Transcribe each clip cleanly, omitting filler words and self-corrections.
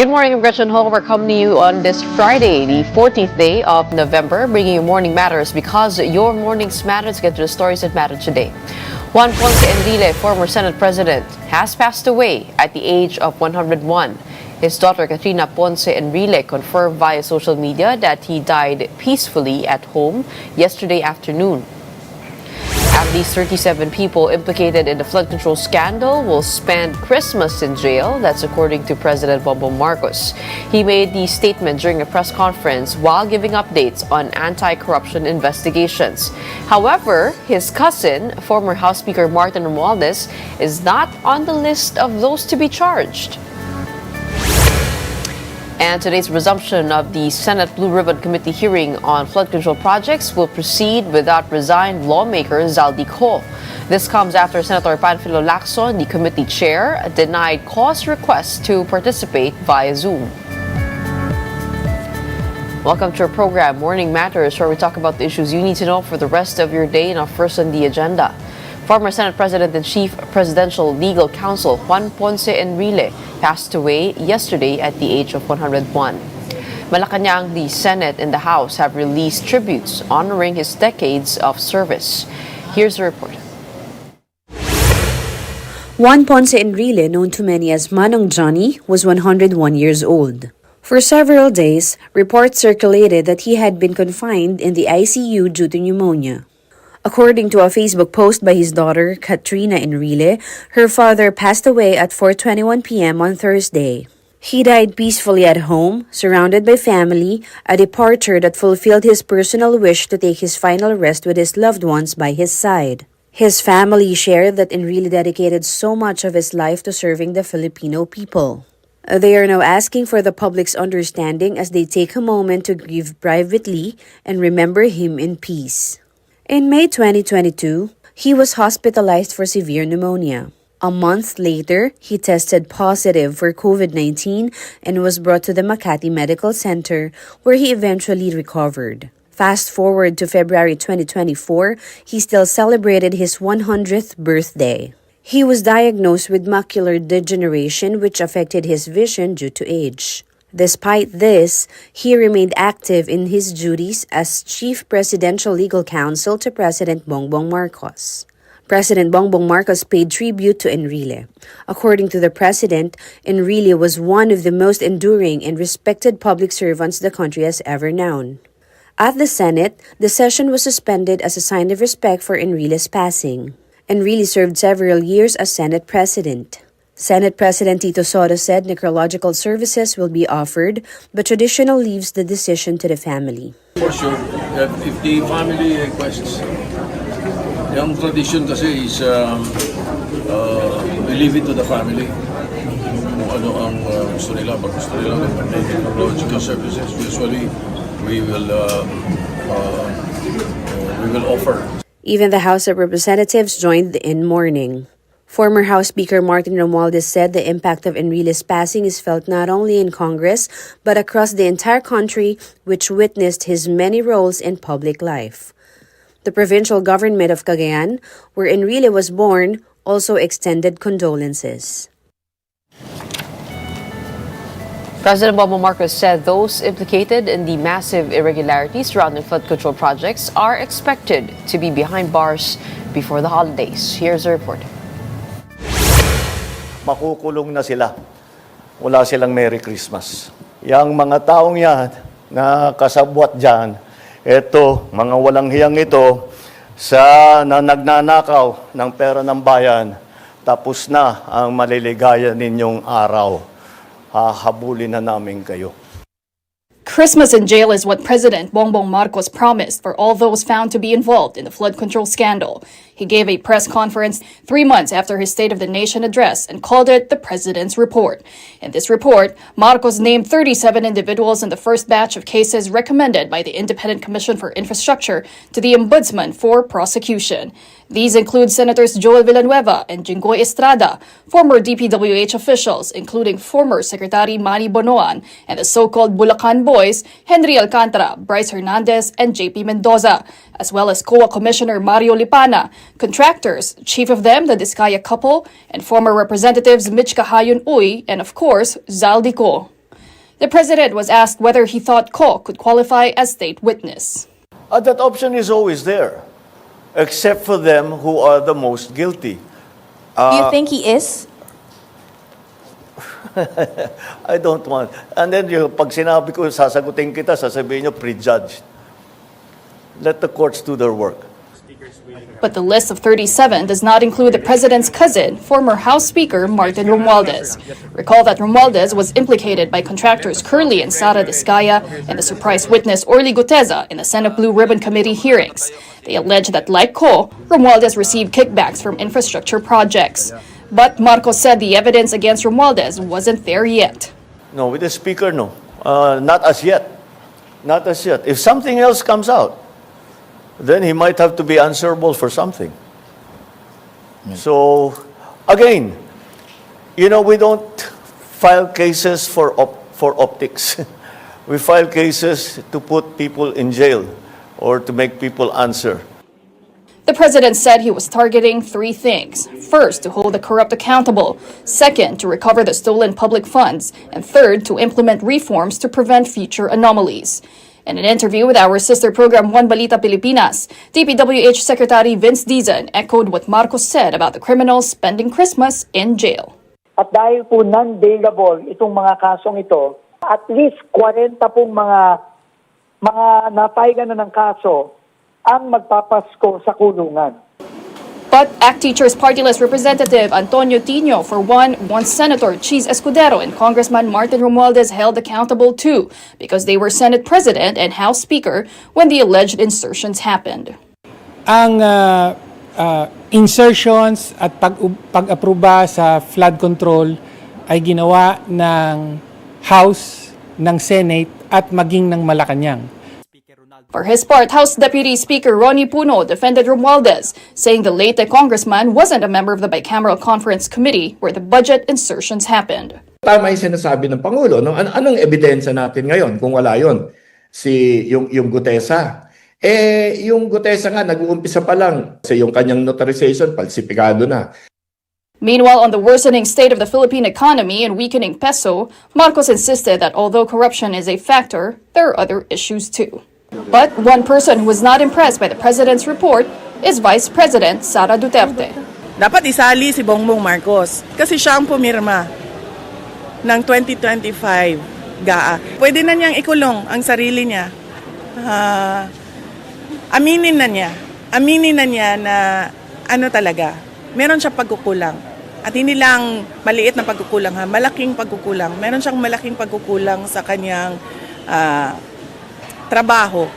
Good morning, I'm Gretchen Ho. We're coming to you on this Friday, the 14th day of November, bringing you Morning Matters because your mornings matter. Let's get to the stories that matter today. Juan Ponce Enrile, former Senate President, has passed away at the age of 101. His daughter, Katrina Ponce Enrile, confirmed via social media that he died peacefully at home yesterday afternoon. At least 37 people implicated in the flood control scandal will spend Christmas in jail. That's according to President Bongbong Marcos. He made the statement during a press conference while giving updates on anti-corruption investigations. However, his cousin, former House Speaker Martin Romualdez, is not on the list of those to be charged. And today's resumption of the Senate Blue Ribbon Committee hearing on flood control projects will proceed without resigned lawmaker Zaldi Co. This comes after Senator Panfilo Lacson, the committee chair, denied cause requests to participate via Zoom. Welcome to our program, Morning Matters, where we talk about the issues you need to know for the rest of your day. Now, first on the agenda. Former Senate President and Chief Presidential Legal Counsel Juan Ponce Enrile passed away yesterday at the age of 101. Malacanang, the Senate and the House have released tributes honoring his decades of service. Here's the report. Juan Ponce Enrile, known to many as Manong Johnny, was 101 years old. For several days, reports circulated that he had been confined in the ICU due to pneumonia. According to a Facebook post by his daughter, Katrina Enrile, her father passed away at 4:21 p.m. on Thursday. He died peacefully at home, surrounded by family, a departure that fulfilled his personal wish to take his final rest with his loved ones by his side. His family shared that Enrile dedicated so much of his life to serving the Filipino people. They are now asking for the public's understanding as they take a moment to grieve privately and remember him in peace. In May 2022, he was hospitalized for severe pneumonia. A month later, he tested positive for COVID-19 and was brought to the Makati Medical Center, where he eventually recovered. Fast forward to February 2024, he still celebrated his 100th birthday. He was diagnosed with macular degeneration, which affected his vision due to age. Despite this, he remained active in his duties as Chief Presidential Legal Counsel to President Bongbong Marcos. President Bongbong Marcos paid tribute to Enrile. According to the president, Enrile was one of the most enduring and respected public servants the country has ever known. At the Senate, the session was suspended as a sign of respect for Enrile's passing. Enrile served several years as Senate President. Senate President Tito Soto said necrological services will be offered, but traditional leaves the decision to the family. For sure, if the family requests, yung tradition kasi is we leave it to the family. Kung ano ang gusto nila, pag gusto nila ng necrological services, usually we will offer. Even the House of Representatives joined in mourning. Former House Speaker Martin Romualdez said the impact of Enrile's passing is felt not only in Congress, but across the entire country, which witnessed his many roles in public life. The provincial government of Cagayan, where Enrile was born, also extended condolences. President Bongbong Marcos said those implicated in the massive irregularities surrounding flood control projects are expected to be behind bars before the holidays. Here's the report. Makukulong na sila. Wala silang Merry Christmas. Yang mga taong yan na kasabwat dyan, eto, mga walang hiyang ito, na nagnanakaw ng pera ng bayan, tapos na ang maliligaya ninyong araw. Hahabulin na namin kayo. Christmas in jail is what President Bongbong Marcos promised for all those found to be involved in the flood control scandal. He gave a press conference 3 months after his State of the Nation address and called it the President's Report. In this report, Marcos named 37 individuals in the first batch of cases recommended by the Independent Commission for Infrastructure to the Ombudsman for prosecution. These include Senators Joel Villanueva and Jinggoy Estrada, former DPWH officials, including former Secretary Manny Bonoan, and the so-called Bulacan Boys, Henry Alcantara, Bryce Hernandez, and JP Mendoza, as well as COA Commissioner Mario Lipana, contractors, chief of them the Diskaya couple, and former representatives Mitch Kahayon Uy, and of course, Zaldi Co. The president was asked whether he thought Ko could qualify as state witness. That option is always there, except for them who are the most guilty. Do you think he is? I don't want. And then pag sinabi ko, sasagutin kita, sasabihin nyo, prejudged. Let the courts do their work. But the list of 37 does not include the president's cousin, former House Speaker Martin Romualdez. Recall that Romualdez was implicated by contractors Curly and Sara Discaya and the surprise witness Orly Guteza in the Senate Blue Ribbon Committee hearings. They allege that, like Ko, Romualdez received kickbacks from infrastructure projects. But Marcos said the evidence against Romualdez wasn't there yet. No, with the speaker, no. Not as yet. Not as yet. If something else comes out, then he might have to be answerable for something. So, again, we don't file cases for optics. We file cases to put people in jail or to make people answer. The president said he was targeting three things. First, to hold the corrupt accountable. Second, to recover the stolen public funds. And third, to implement reforms to prevent future anomalies. In an interview with our sister program One Balita Pilipinas, DPWH Secretary Vince Dizon echoed what Marcos said about the criminals spending Christmas in jail. At dahil po non-bailable itong mga kasong ito, at least 40 pong mga napaigan na ng kaso ang magpapasko sa kulungan. But ACT Teachers Party List Representative Antonio Tino, for one, wants Senator Cheese Escudero and Congressman Martin Romualdez held accountable too because they were Senate President and House Speaker when the alleged insertions happened. Ang insertions at pag-aproba sa flood control ay ginawa ng House, ng Senate at maging ng Malacanang. For his part, House Deputy Speaker Ronnie Puno defended Romualdez, saying the late congressman wasn't a member of the bicameral conference committee where the budget insertions happened. Tama yung sinasabi ng Pangulo. No? Anong ebidensya natin ngayon kung wala yon? Yung Gutesa. Yung Gutesa nga, nag-uumpisa pa lang. Kasi yung kanyang notarization, falsifikado na. Meanwhile, on the worsening state of the Philippine economy and weakening peso, Marcos insisted that although corruption is a factor, there are other issues too. But one person who was not impressed by the president's report is Vice President Sara Duterte. Dapat isali si Bongbong Marcos kasi siya ang pumirma ng 2025 GAA. Pwede na niyang ikulong ang sarili niya. Aminin na niya na ano talaga, meron siyang pagkukulang. At hindi lang maliit na pagkukulang, malaking pagkukulang. Meron siyang malaking pagkukulang sa kanyang trabaho.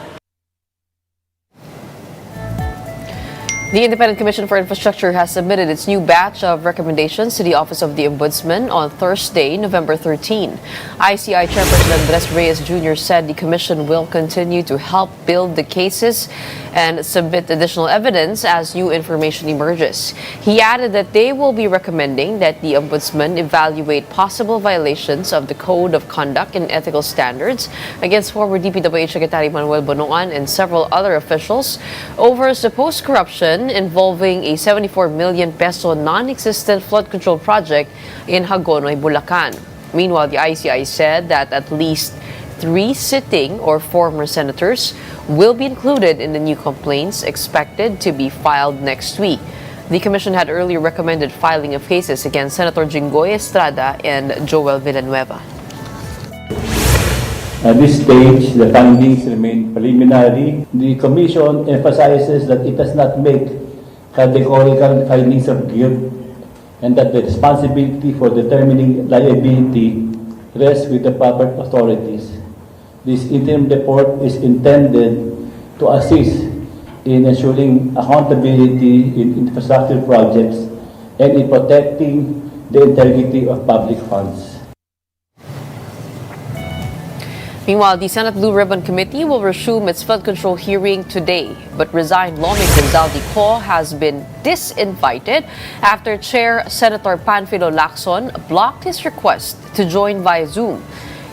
The Independent Commission for Infrastructure has submitted its new batch of recommendations to the Office of the Ombudsman on Thursday, November 13. ICI Chairperson Andres Reyes Jr. said the commission will continue to help build the cases and submit additional evidence as new information emerges. He added that they will be recommending that the Ombudsman evaluate possible violations of the Code of Conduct and Ethical Standards against former DPWH Secretary Manuel Bonoan and several other officials over supposed corruption involving a 74 million peso non-existent flood control project in Hagonoy, Bulacan. Meanwhile, the ICI said that at least 3 sitting or former senators will be included in the new complaints expected to be filed next week. The commission had earlier recommended filing of cases against Senator Jinggoy Estrada and Joel Villanueva. At this stage, the findings remain preliminary. The Commission emphasizes that it does not make categorical findings of guilt and that the responsibility for determining liability rests with the proper authorities. This interim report is intended to assist in ensuring accountability in infrastructure projects and in protecting the integrity of public funds. Meanwhile, the Senate Blue Ribbon Committee will resume its flood control hearing today, but resigned lawmaker Zaldi Ko has been disinvited after Chair Senator Panfilo Lacson blocked his request to join via Zoom.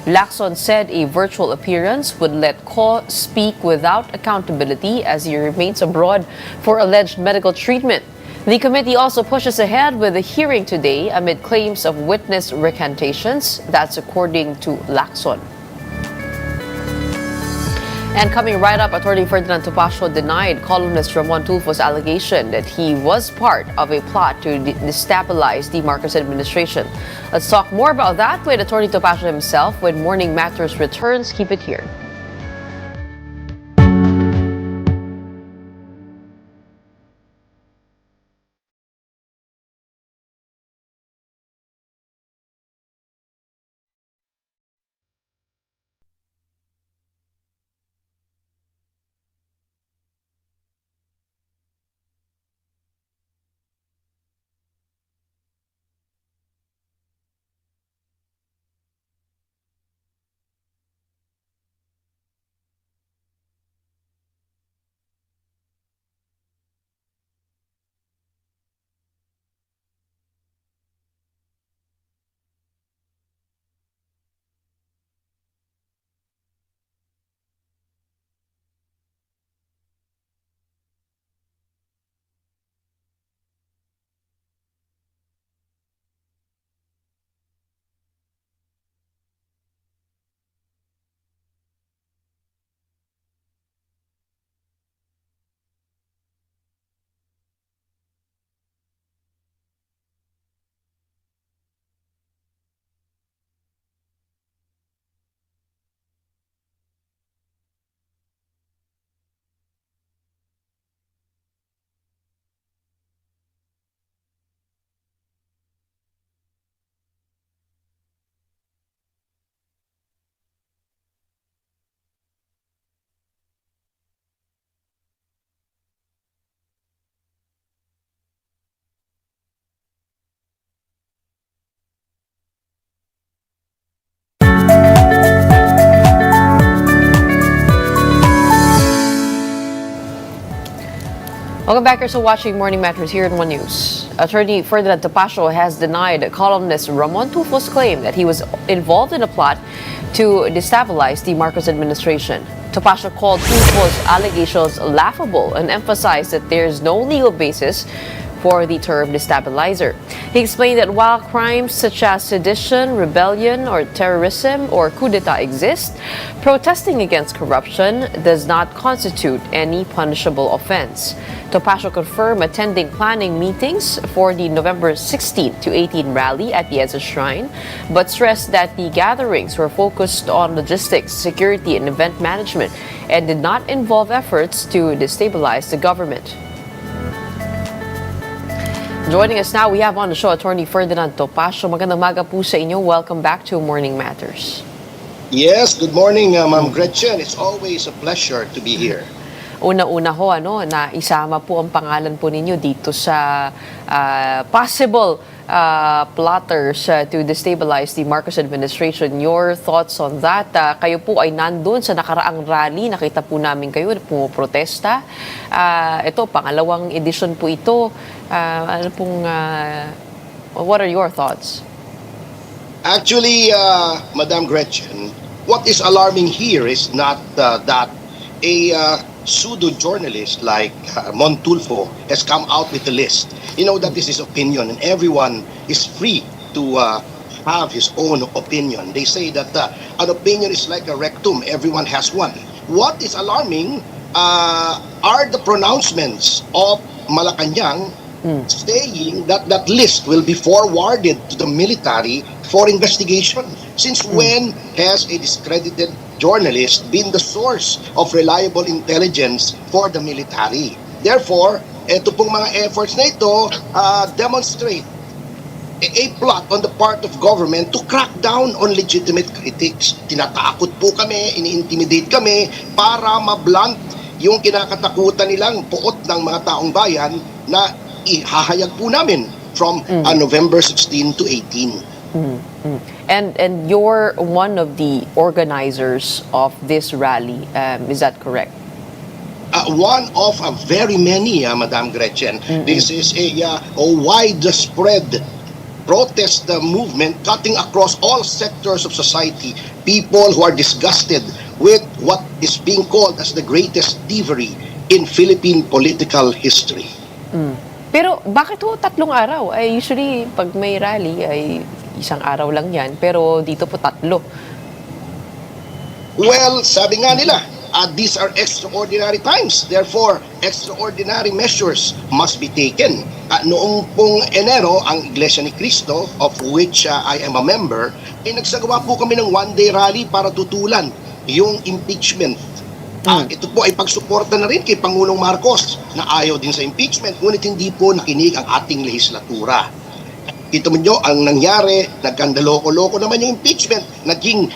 Lacson said a virtual appearance would let Ko speak without accountability as he remains abroad for alleged medical treatment. The committee also pushes ahead with the hearing today amid claims of witness recantations. That's according to Lacson. And coming right up, Attorney Ferdinand Topacio denied columnist Ramon Tulfo's allegation that he was part of a plot to destabilize the Marcos administration. Let's talk more about that with Attorney Topacio himself when Morning Matters returns. Keep it here. Welcome back. You're still watching Morning Matters here in One News. Attorney Ferdinand Topacio has denied columnist Ramon Tulfo's claim that he was involved in a plot to destabilize the Marcos administration. Topacio called Tulfo's allegations laughable and emphasized that there's no legal basis for the term destabilizer. He explained that while crimes such as sedition, rebellion, or terrorism or coup d'etat exist, protesting against corruption does not constitute any punishable offense. Topacio confirmed attending planning meetings for the November 16 to 18 rally at the EDSA Shrine, but stressed that the gatherings were focused on logistics, security, and event management and did not involve efforts to destabilize the government. Joining us now, we have on the show Attorney Ferdinand Topacio. Magandang umaga po sa inyo. Welcome back to Morning Matters. Yes, good morning, Ma'am Gretchen. It's always a pleasure to be here. Una-una ho, na isama po ang pangalan po ninyo dito sa possible plotters to destabilize the Marcos administration. Your thoughts on that? Kayo po ay nandun sa nakaraang rally. Nakita po namin kayo na pumoprotesta. Ito, pangalawang edisyon po ito. What are your thoughts? Actually, Madam Gretchen, what is alarming here is not that a pseudo-journalist like Montulfo has come out with a list. You know that this is opinion and everyone is free to have his own opinion. They say that an opinion is like a rectum. Everyone has one. What is alarming are the pronouncements of Malacanang saying that that list will be forwarded to the military for investigation. Since when has a discredited journalist been the source of reliable intelligence for the military? Therefore, ito pong mga efforts na ito demonstrate a plot on the part of government to crack down on legitimate critics. Tinatakot po kami, ini-intimidate kami para mablunt yung kinakatakutan nilang puot ng mga taong bayan na ihahayag po namin from November 16 to 18. And you're one of the organizers of this rally, is that correct? One of very many, Madam Gretchen. This is a widespread protest movement cutting across all sectors of society. People who are disgusted with what is being called as the greatest thievery in Philippine political history. Pero bakit ho 3 araw? Ay usually pag may rally ay isang araw lang yan, pero dito po 3. Well, sabi nga nila, these are extraordinary times. Therefore, extraordinary measures must be taken. Noong pong Enero, ang Iglesia ni Cristo, of which I am a member, ay nagsagawa po kami ng one-day rally para tutulan yung impeachment. Ito po ay pagsuporta na rin kay Pangulong Marcos na ayaw din sa impeachment, ngunit hindi po nakinig ang ating lehislatura. Kita mo nyo, ang nangyari, nagkandaloko-loko naman yung impeachment, naging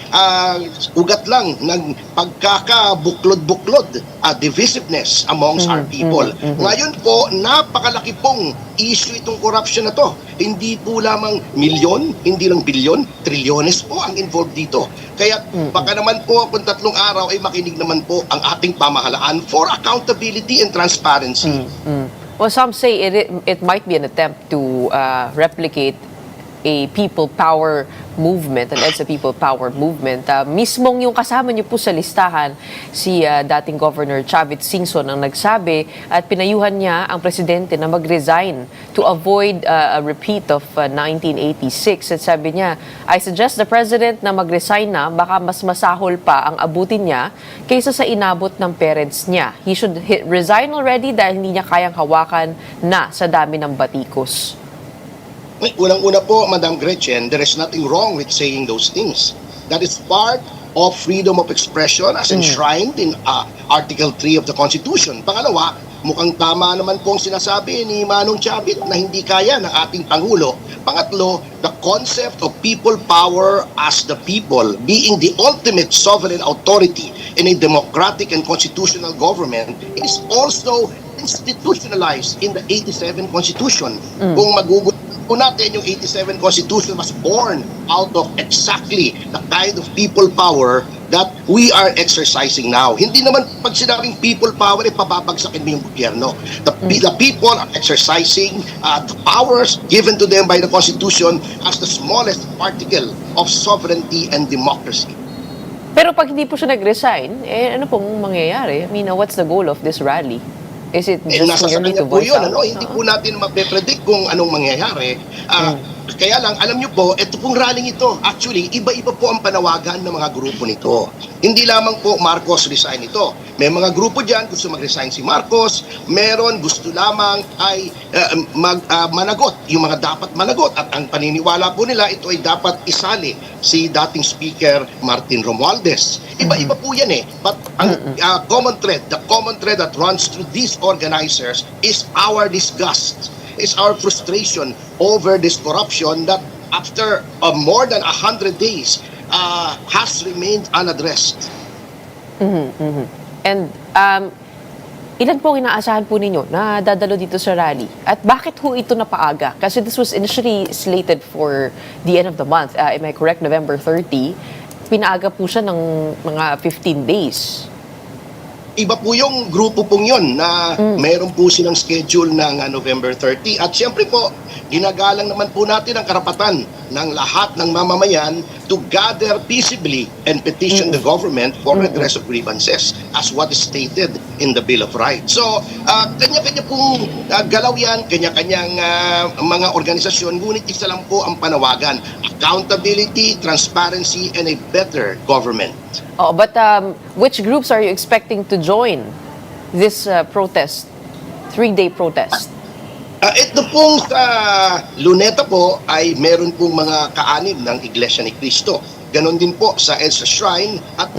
ugat lang ng pagkakabuklod-buklod, divisiveness amongst our people. Ngayon po, napakalaki pong issue itong corruption na to. Hindi po lamang milyon, hindi lang bilyon, trilyones po ang involved dito. Kaya baka naman po kung 3 araw ay makinig naman po ang ating pamahalaan for accountability and transparency. Well, some say it might be an attempt to replicate a people power movement, an EDSA people power movement. Mismong yung kasama niyo po sa listahan, si dating Governor Chavit Singson ang nagsabi at pinayuhan niya ang presidente na mag-resign to avoid a repeat of 1986. At sabi niya, I suggest the president na mag-resign na, baka mas masahol pa ang abutin niya kaysa sa inabot ng parents niya. He should resign already dahil hindi niya kayang hawakan na sa dami ng batikos. Unang-una po, Madam Gretchen, there is nothing wrong with saying those things. That is part of freedom of expression as enshrined in Article 3 of the Constitution. Pangalawa, mukhang tama naman po ang sinasabi ni Manong Chavit na hindi kaya ng ating Pangulo. Pangatlo, the concept of people power as the people being the ultimate sovereign authority in a democratic and constitutional government is also institutionalized in the 87 Constitution. Kung magugulat po natin, yung 87 Constitution was born out of exactly the kind of people power that we are exercising now. Hindi naman pag sinabing people power, pababagsakin mo yung gobyerno. The people are exercising the powers given to them by the Constitution as the smallest particle of sovereignty and democracy. Pero pag hindi po siya nag-resign, ano pong mangyayari? I mean, what's the goal of this rally? Is it just nasa merely to kanya po voice yun, out? Hindi po natin mape-predict kung anong mangyayari. Kaya lang, alam nyo po, ito pong rallying ito, actually, iba-iba po ang panawagan ng mga grupo nito. Hindi lamang po Marcos resign ito. May mga grupo dyan, gusto mag-resign si Marcos. Meron, gusto lamang ay managot, yung mga dapat managot. At ang paniniwala po nila, ito ay dapat isali si dating Speaker Martin Romualdez. Iba-iba po yan eh. But ang common thread that runs through these organizers is our disgust, is our frustration over this corruption that after more than 100 days has remained unaddressed. And ilan po inaasahan po ninyo na dadalo dito sa rally? At bakit ho ito napaaga? Kasi this was initially slated for the end of the month. Am I correct? November 30. Pinaaga po siya ng mga 15 days. Iba po yung grupo pong yun na mayroon po silang schedule ng November 30. At siyempre po, ginagalang naman po natin ang karapatan ng lahat ng mamamayan to gather peaceably and petition the government for redress of grievances as what is stated in the Bill of Rights. So, kanya-kanya pong galaw yan, kanya-kanyang mga organisasyon, ngunit isa lang po ang panawagan: accountability, transparency, and a better government. Oh, but which groups are you expecting to join this protest, 3-day protest? Ito pong sa Luneta po ay meron pong mga kaanib ng Iglesia ni Cristo. Ganon din po sa EDSA Shrine at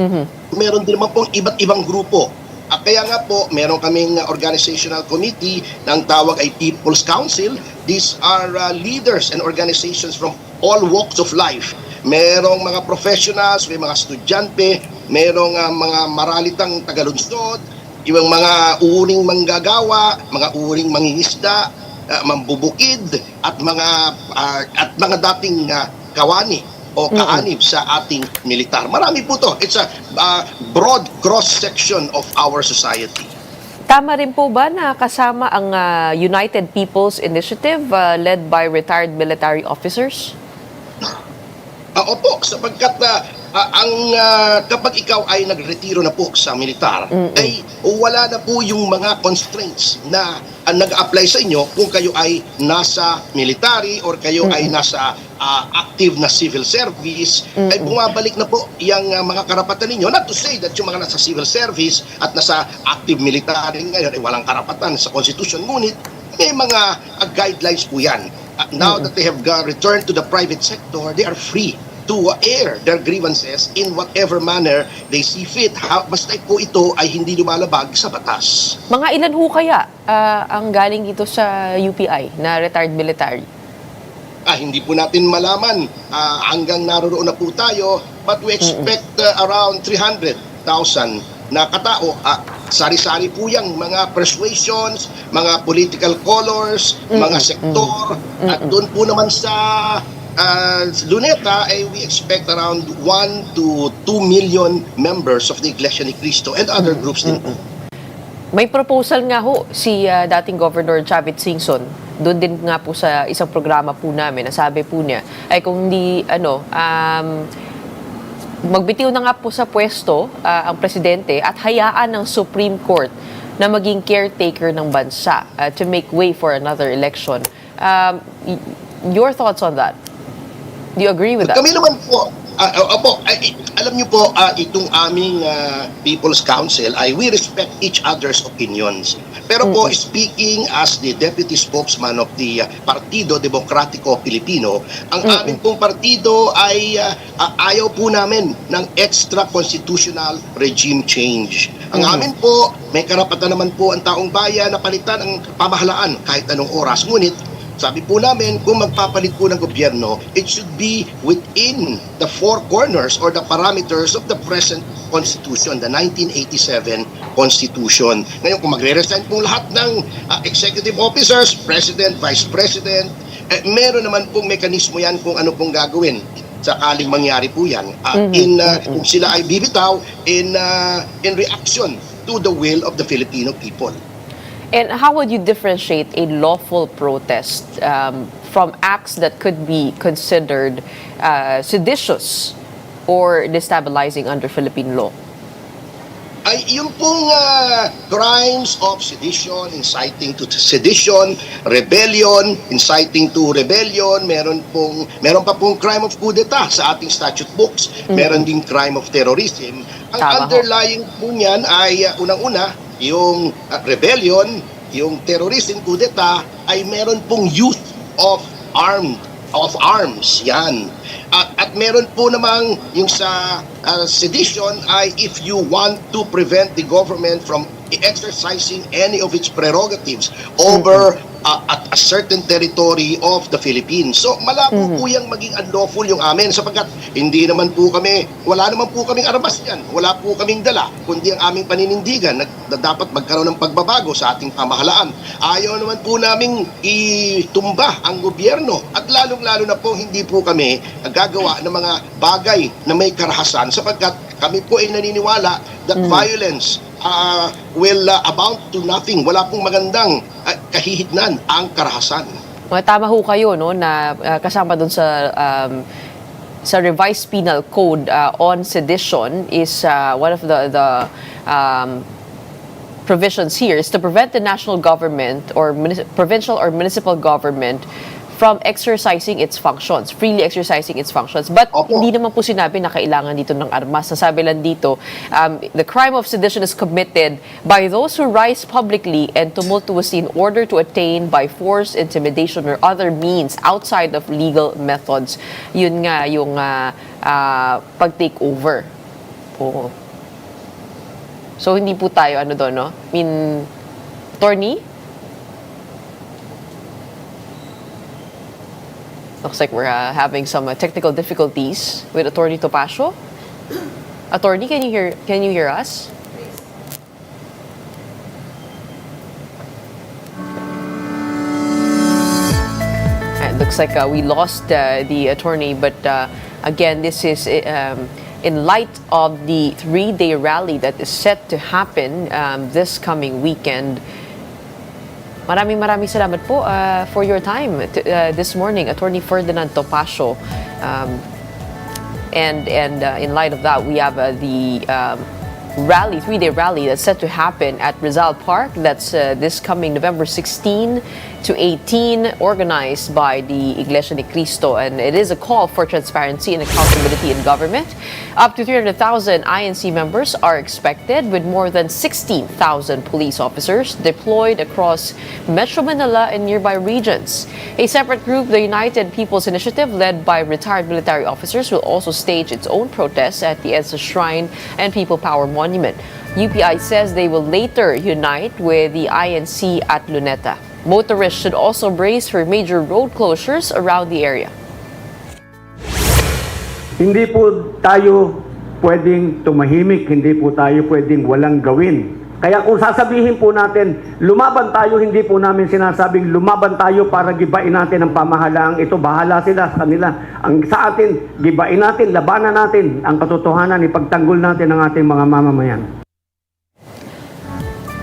meron din naman pong iba't ibang grupo. Kaya nga po, meron kaming organizational committee ng tawag ay People's Council. These are leaders and organizations from all walks of life. Merong mga professionals, may mga estudyante, merong mga maralitang tagalunsod, yung mga uring manggagawa, mga uring mangingisda, mambubukid, at mga dating kawani o kaanib sa ating militar. Marami po to. It's a broad cross-section of our society. Tama rin po ba na kasama ang United People's Initiative led by retired military officers? Opo, sapagkat kapag ikaw ay nagretiro na po sa militar, ay wala na po yung mga constraints na nag-apply sa inyo kung kayo ay nasa military or kayo ay nasa active na civil service, ay bumabalik na po yung mga karapatan ninyo. Not to say that yung mga nasa civil service at nasa active military ngayon ay walang karapatan sa Constitution, ngunit may mga guidelines po yan. Now that they have returned to the private sector, they are free to air their grievances in whatever manner they see fit. Basta po ito ay hindi lumalabag sa batas. Mga ilan ho kaya ang galing dito sa UPI na retired military? Hindi po natin malaman hanggang naroon na po tayo, but we expect around 300,000 na katao. Sari-sari po yung mga persuasions, mga political colors, mga sektor, at doon po naman sa Luneta, we expect around 1 to 2 million members of the Iglesia ni Cristo and other groups din po. May proposal nga ho si dating Governor Chavit Singson. Doon din nga po sa isang programa po namin, nasabi po niya, ay kung hindi, magbitiw na nga po sa pwesto ang presidente at hayaan ng Supreme Court na maging caretaker ng bansa to make way for another election. Your thoughts on that? Do you agree with that? Kami naman po, alam niyo po, itong aming People's Council, we respect each other's opinions. Pero po, speaking as the deputy spokesman of the Partido Demokratiko Pilipino, ang aming pong partido ay ayaw po namin ng extra constitutional regime change. Ang amin po, may karapatan naman po ang taong bayan na palitan ang pamahalaan kahit anong oras. Ngunit, sabi po namin, kung magpapalit po ng gobyerno, it should be within the four corners or the parameters of the present Constitution, the 1987 Constitution. Ngayon, kung magre-resign po lahat ng executive officers, President, Vice President, meron naman pong mekanismo yan kung ano pong gagawin. Sakaling mangyari po yan, kung sila ay bibitaw in reaction to the will of the Filipino people. And how would you differentiate a lawful protest from acts that could be considered seditious or destabilizing under Philippine law? Ay yung pong crimes of sedition, inciting to sedition, rebellion, inciting to rebellion, meron pa pong crime of coup d'etat sa ating statute books, meron ding crime of terrorism. Ang underlying po niyan ay unang-una, yung rebellion, yung terrorism, coup d'etat, ay meron pong use of arms, yan. At meron po namang yung sa sedition ay if you want to prevent the government from exercising any of its prerogatives over at a certain territory of the Philippines. So malabo po yung maging unlawful yung amin sapagkat hindi naman po kami, wala naman po kaming armas yan, wala po kaming dala, kundi ang aming paninindigan na dapat magkaroon ng pagbabago sa ating pamahalaan. Ayaw naman po naming itumba ang gobyerno at lalong-lalo na po hindi po kami gagawa ng mga bagay na may karahasan sapagkat kami po ay naniniwala that violence will amount to nothing. Wala pong magandang kahihitnan ang karahasan. Tama ho kayo, no, na kasama dun sa revised penal code on sedition is one of the provisions here is to prevent the national government or provincial or municipal government from exercising its functions, freely exercising its functions. But hindi naman po sinabi na kailangan dito ng armas. Nasabi lang dito, the crime of sedition is committed by those who rise publicly and tumultuously in order to attain by force, intimidation, or other means outside of legal methods. Yun nga yung pag-take over. Oo. So hindi po tayo doon, no? I mean, attorney? Looks like we're having some technical difficulties with Attorney Topacio. Attorney, can you hear us? It looks like we lost the attorney, but again, this is in light of the 3-day rally that is set to happen this coming weekend. Maraming salamat po for your time this morning, Attorney Ferdinand Topacio. And in light of that, we have the rally, 3-day rally that's set to happen at Rizal Park. That's this coming November 16 to 18, organized by the Iglesia ni Cristo. And it is a call for transparency and accountability in government. Up to 300,000 INC members are expected, with more than 16,000 police officers deployed across Metro Manila and nearby regions. A separate group, the United People's Initiative, led by retired military officers, will also stage its own protests at the EDSA Shrine and People Power Monument. UPI says they will later unite with the INC at Luneta. Motorists should also brace for major road closures around the area. Hindi po tayo pwedeng tumahimik, hindi po tayo pwedeng walang gawin. Kaya kung sasabihin po natin, lumaban tayo, hindi po namin sinasabing lumaban tayo para gibain natin ang pamahalaang ito. Bahala sila sa kanila. Ang sa atin, gibain natin, labanan natin ang katotohanan, ipagtanggol natin ang ating mga mamamayan.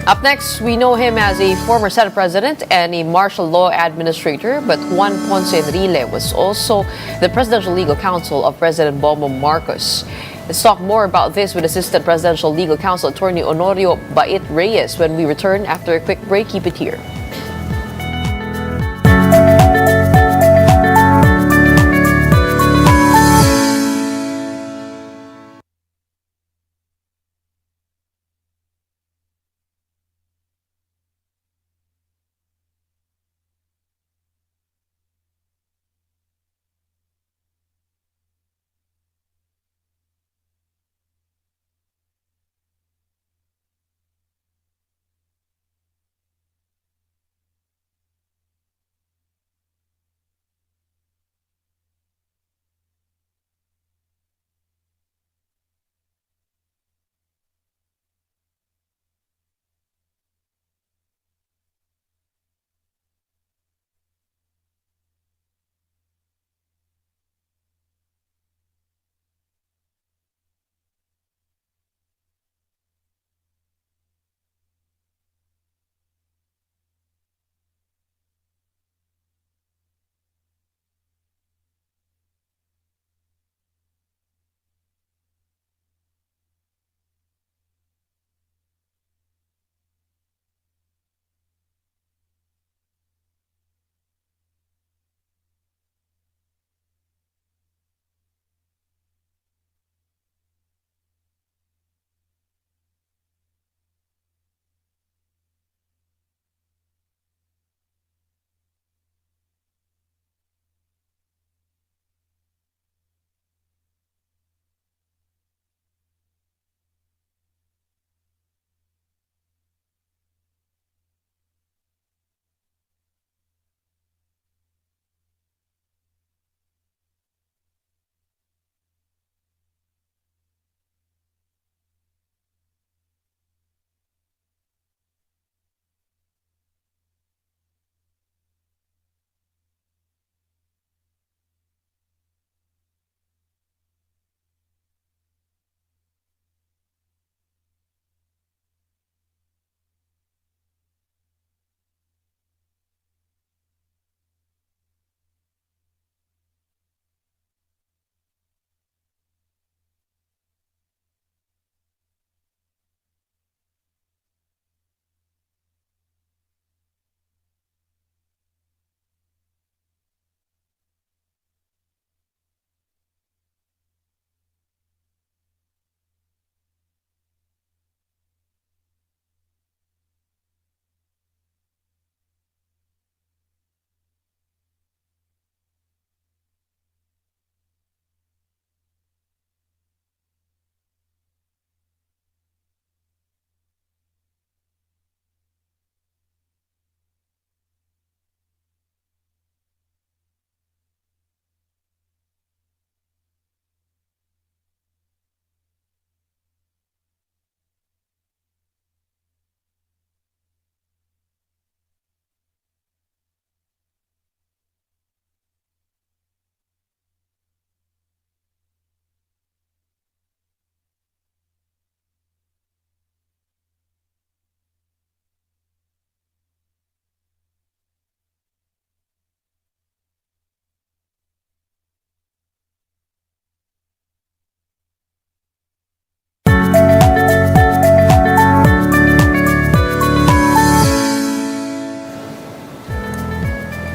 Up next, we know him as a former Senate President and a martial law administrator, but Juan Ponce Enrile was also the Presidential Legal Counsel of President Bongbong Marcos. Let's talk more about this with Assistant Presidential Legal Counsel Attorney Honorio Bait Reyes when we return after a quick break. Keep it here.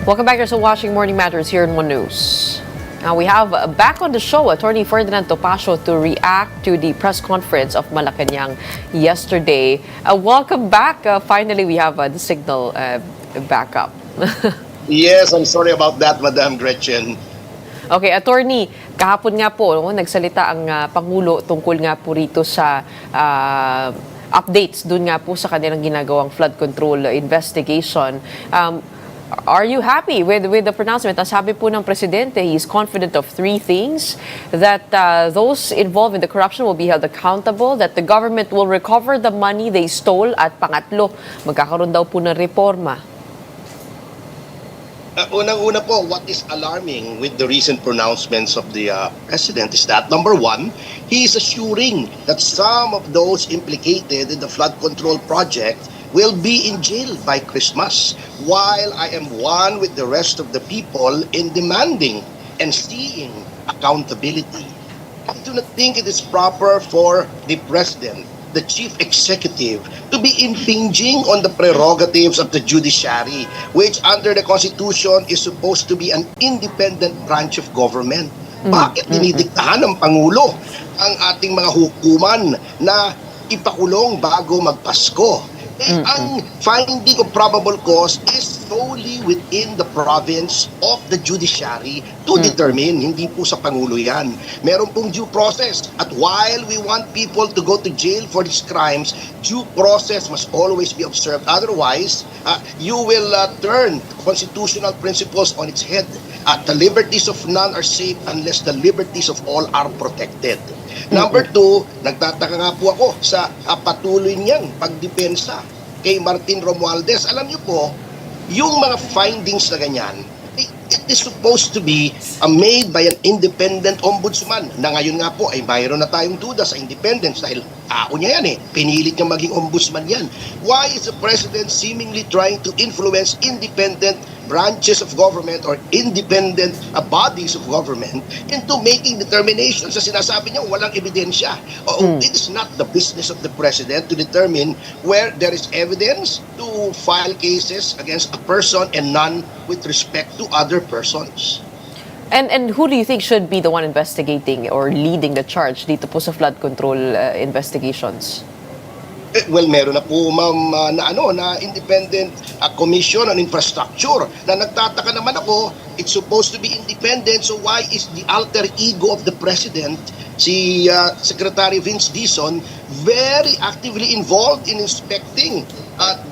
Welcome back to Watching Morning Matters here in One News. Now we have back on the show Attorney Ferdinand Topacio to react to the press conference of Malacanang yesterday. Welcome back. Finally, we have the signal back up. Yes, I'm sorry about that, Madam Gretchen. Okay, Attorney, kahapon nga po, nagsalita ang Pangulo tungkol nga po rito sa updates dun nga po sa kanilang ginagawang flood control investigation. Are you happy with the pronouncement? Ang sabi po ng Presidente, he is confident of three things: that those involved in the corruption will be held accountable, that the government will recover the money they stole, at pangatlo, magkakaroon daw po ng reforma. Unang-una po, what is alarming with the recent pronouncements of the President is that, number one, he is assuring that some of those implicated in the flood control project will be in jail by Christmas, while I am one with the rest of the people in demanding and seeing accountability. I do not think it is proper for the President, the Chief Executive, to be impinging on the prerogatives of the judiciary, which under the Constitution is supposed to be an independent branch of government. Bakit dinidiktahan ng Pangulo ang ating mga hukuman na ipakulong bago magpasko? Ang finding of probable cause is solely within the province of the judiciary to determine, hindi po sa Pangulo yan. Meron pong due process. At while we want people to go to jail for these crimes, due process must always be observed. Otherwise, you will turn constitutional principles on its head. The liberties of none are safe unless the liberties of all are protected. Number two, nagtataka nga po ako sa patuloy niyang pagdepensa kay Martin Romualdez. Alam niyo po, yung mga findings na ganyan, it is supposed to be made by an independent ombudsman, na ngayon nga po ay mayroon na tayong duda sa independence dahil niya yan pinilit niya maging ombudsman yan. Why is the President seemingly trying to influence independent branches of government or independent bodies of government into making determinations sa sinasabi niya walang ebidensya? It is not the business of the President to determine where there is evidence to file cases against a person and none with respect to other persons. And who do you think should be the one investigating or leading the charge dito po sa flood control investigations? Well, meron na po ma'am na independent commission on infrastructure na nagtataka naman ako. It's supposed to be independent, so why is the alter ego of the President, si Secretary Vince Dizon, very actively involved in inspecting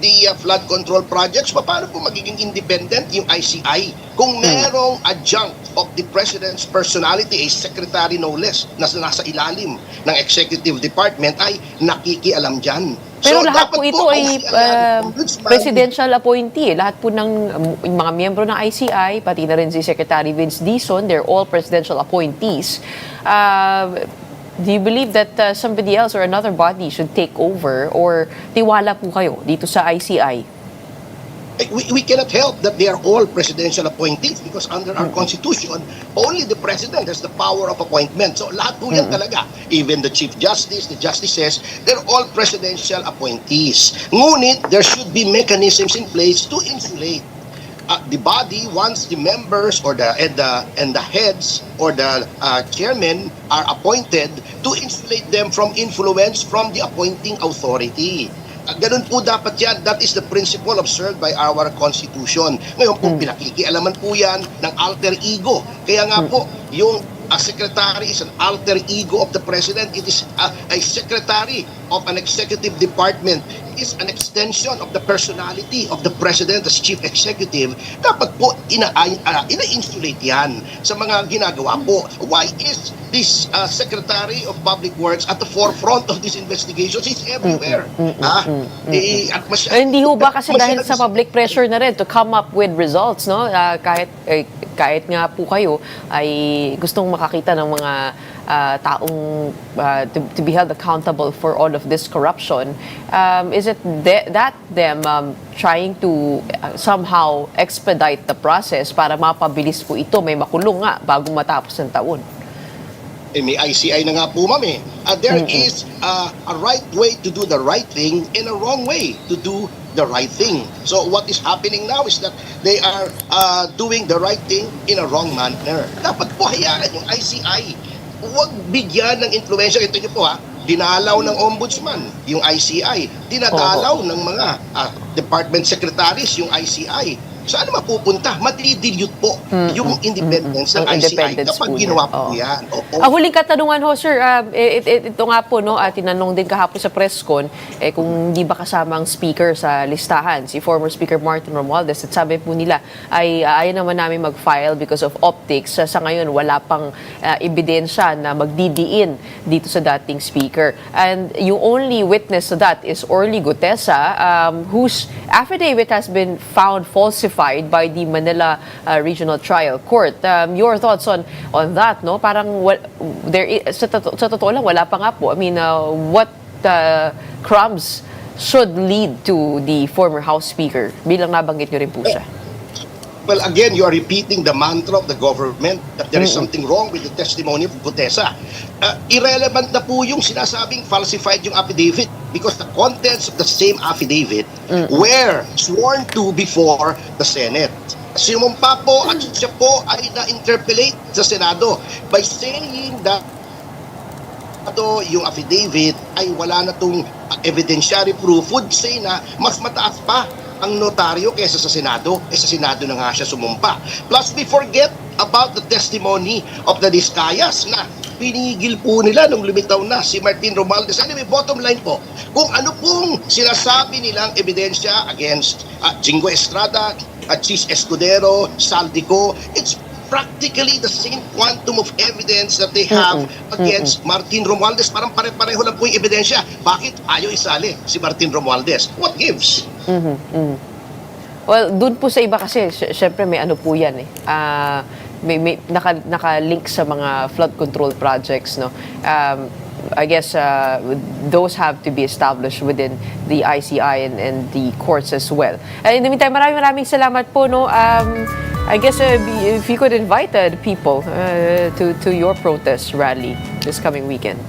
the flood control projects? Paano po magiging independent yung ICI kung merong adjunct of the President's personality, a secretary no less, na nasa ilalim ng executive department ay nakikialam dyan? Pero lahat po ito ay presidential appointee. Lahat po ng mga miyembro ng ICI, pati na rin si Secretary Vince Dizon, they're all presidential appointees. Do you believe that somebody else or another body should take over, or tiwala po kayo dito sa ICI? We cannot help that they are all presidential appointees because under our Constitution, only the President has the power of appointment. So lahat po yan talaga. Even the Chief Justice, the Justices, they're all presidential appointees. Ngunit, there should be mechanisms in place to insulate the body once the members or the heads or the chairman are appointed, to insulate them from influence from the appointing authority. Ganun po dapat yan. That is the principle observed by our Constitution. Ngayon po, pinakikialaman po yan ng alter ego. Kaya nga po, yung secretary is an alter ego of the President. It is a secretary of an executive department. It is an extension of the personality of the President as Chief Executive. Dapat po, ina-insulate yan sa mga ginagawa po. Why is this Secretary of Public Works at the forefront of these investigations? He's everywhere. Hindi ho ba kasi dahil sa public pressure na rin to come up with results, no? Kahit nga po kayo ay gustong makakita ng mga taong to be held accountable for all of this corruption, is it that them trying to somehow expedite the process para mapabilis po ito, may makulong nga bago matapos ng taon? may ICI na nga po, ma'am eh. There is a right way to do the right thing and a wrong way to do the right thing. So what is happening now is that they are doing the right thing in a wrong manner. Dapat po hayaan yung ICI. Huwag bigyan ng influensya. Ito nyo po ha, dinalaw ng ombudsman yung ICI. Dinadalaw ng mga department secretaries yung ICI. Saan mapupunta? Madidilute po yung independence ng ICI kapag ginawa po yan. Ang huling katanungan ho, sir, ito nga po, no, tinanong din kahapon sa press con, kung di ba kasama ang speaker sa listahan, si former Speaker Martin Romualdez, at sabi po nila, ay ayaw naman namin mag-file because of optics. Sa ngayon, wala pang ebidensya na magdidiin dito sa dating speaker. And yung only witness to that is Orly Gutesa, whose affidavit has been found falsified by the Manila Regional Trial Court. Your thoughts on that, no? Parang sa totoo lang wala pa nga po. I mean, what crumbs should lead to the former House Speaker? Bilang nabanggit niyo rin po siya. Well, again, you are repeating the mantra of the government that there is something wrong with the testimony of Gutesa. Irrelevant na po yung sinasabing falsified yung affidavit because the contents of the same affidavit were sworn to before the Senate. Sinumpa po at siya po ay na-interpellate sa Senado by saying that yung affidavit ay wala na itong evidentiary proof, would say na mas mataas pa ang notaryo kaysa sa Senado, sa Senado na nga siya sumumpa. Plus, we forget about the testimony of the Discayas na pinigil po nila nung lumitaw na si Martin Romualdez. Anyway, bottom line po, kung ano pong sinasabi nilang ebidensya against Jingo Estrada, Chis Escudero, Saldico, it's practically the same quantum of evidence that they have against Martin Romualdez. Parang pare-pareho lang po yung ebidensya. Bakit ayaw isali si Martin Romualdez? What gives? Well, dun po sa iba kasi, syempre may ano po yan eh. May naka-link sa mga flood control projects, no? I guess those have to be established within the ICI and the courts as well. In the meantime, maraming salamat po, no? I guess if you could invite people to your protest rally this coming weekend.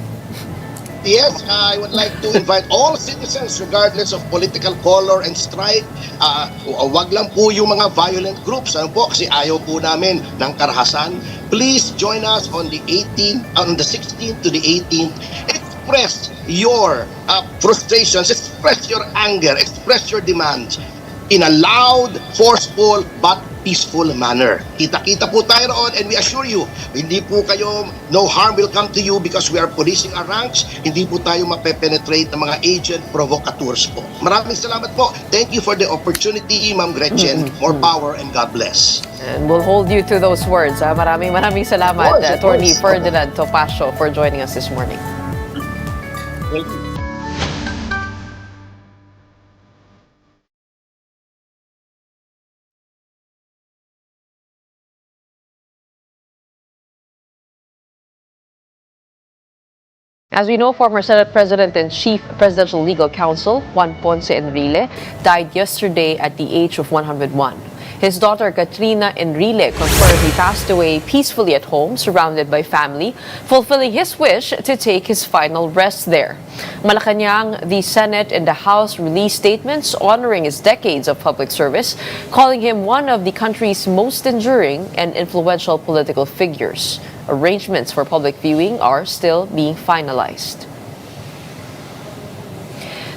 Yes, I would like to invite all citizens regardless of political color and stripe. Wag lang po yung mga violent groups. Ano po? Kasi ayaw po namin ng karahasan. Please join us on the 16th to the 18th. Express your frustrations, express your anger, express your demands in a loud, forceful, but peaceful manner. Kita-kita po tayo roon and we assure you, hindi po kayo, no harm will come to you because we are policing our ranks. Hindi po tayo mape-penetrate ng mga agent provocateurs po. Maraming salamat po. Thank you for the opportunity, Ma'am Gretchen. More power and God bless. And we'll hold you to those words. Maraming salamat, Attorney Ferdinand Topacio, for joining us this morning. Thank you. As we know, former Senate President and Chief Presidential Legal Counsel Juan Ponce Enrile died yesterday at the age of 101. His daughter Katrina Enrile confirmed he passed away peacefully at home, surrounded by family, fulfilling his wish to take his final rest there. Malacanang, the Senate and the House released statements honoring his decades of public service, calling him one of the country's most enduring and influential political figures. Arrangements for public viewing are still being finalized.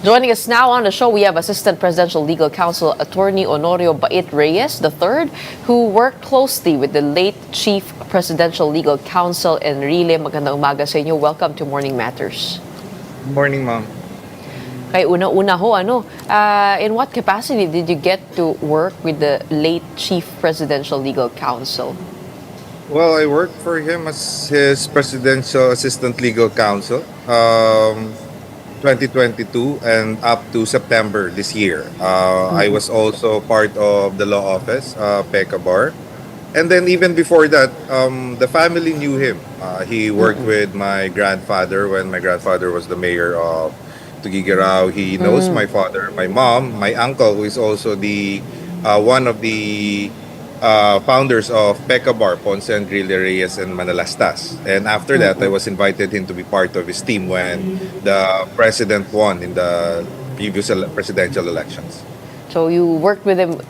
Joining us now on the show, we have Assistant Presidential Legal Counsel Attorney Honorio Bait Reyes III, who worked closely with the late Chief Presidential Legal Counsel Enrile. Magandang umaga sa inyo. Welcome to Morning Matters. Morning, ma'am. Kay una-una ho, in what capacity did you get to work with the late Chief Presidential Legal Counsel? Well, I worked for him as his Presidential Assistant Legal Counsel 2022 and up to September this year. I was also part of the law office, PECA Bar. And then even before that, the family knew him. He worked with my grandfather when my grandfather was the mayor of Tuguegarao. He knows my father, my mom, my uncle, who is also the one of the founders of Pecabar, Ponce, Enrile, Reyes, and Manalastas. And after that, I was invited him to be part of his team when the president won in the previous presidential elections. So you worked with him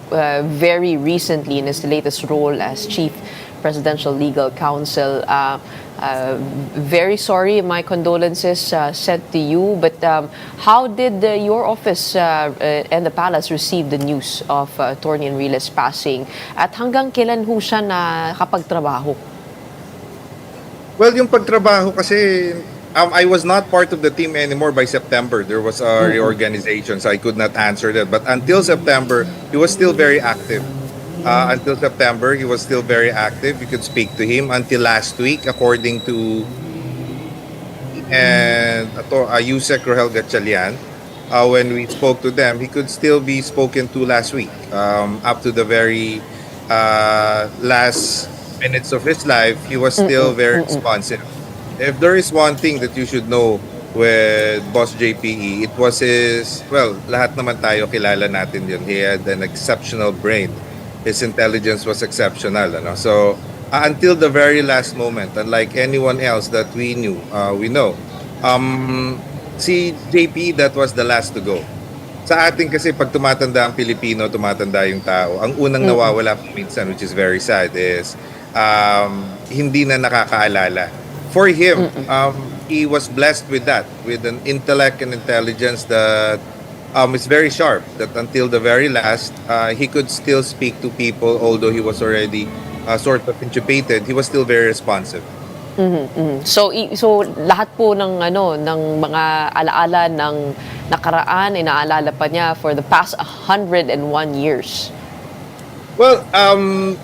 very recently in his latest role as Chief Presidential Legal Counsel. Very sorry, my condolences sent to you. But how did your office and the palace receive the news of Attorney Enrile's passing? At hanggang kailan ho siya nakapagtrabaho? Well, yung pagtrabaho kasi, I was not part of the team anymore by September. There was a reorganization, so I could not answer that. But until September, he was still very active. Until September, he was still very active. You could speak to him until last week, according to Yusek Rohel Gatchalian. When we spoke to them, he could still be spoken to last week, up to the very last minutes of his life. He was still very responsive. If there is one thing that you should know with Boss JPE, it was his, well, lahat naman tayo kilala natin yun. He had an exceptional brain. His intelligence was exceptional. So, until the very last moment, unlike anyone else that we knew, we know, si JPE, that was the last to go. Sa atin kasi, pag tumatanda ang Pilipino, tumatanda yung tao, ang unang nawawala minsan, which is very sad, is hindi na nakakaalala. For him, he was blessed with that, with an intellect and intelligence that is very sharp, that until the very last, he could still speak to people, although he was already sort of intubated, he was still very responsive. So lahat po ng ng mga alaala ng nakaraan inaalala pa niya for the past 101 years. Well,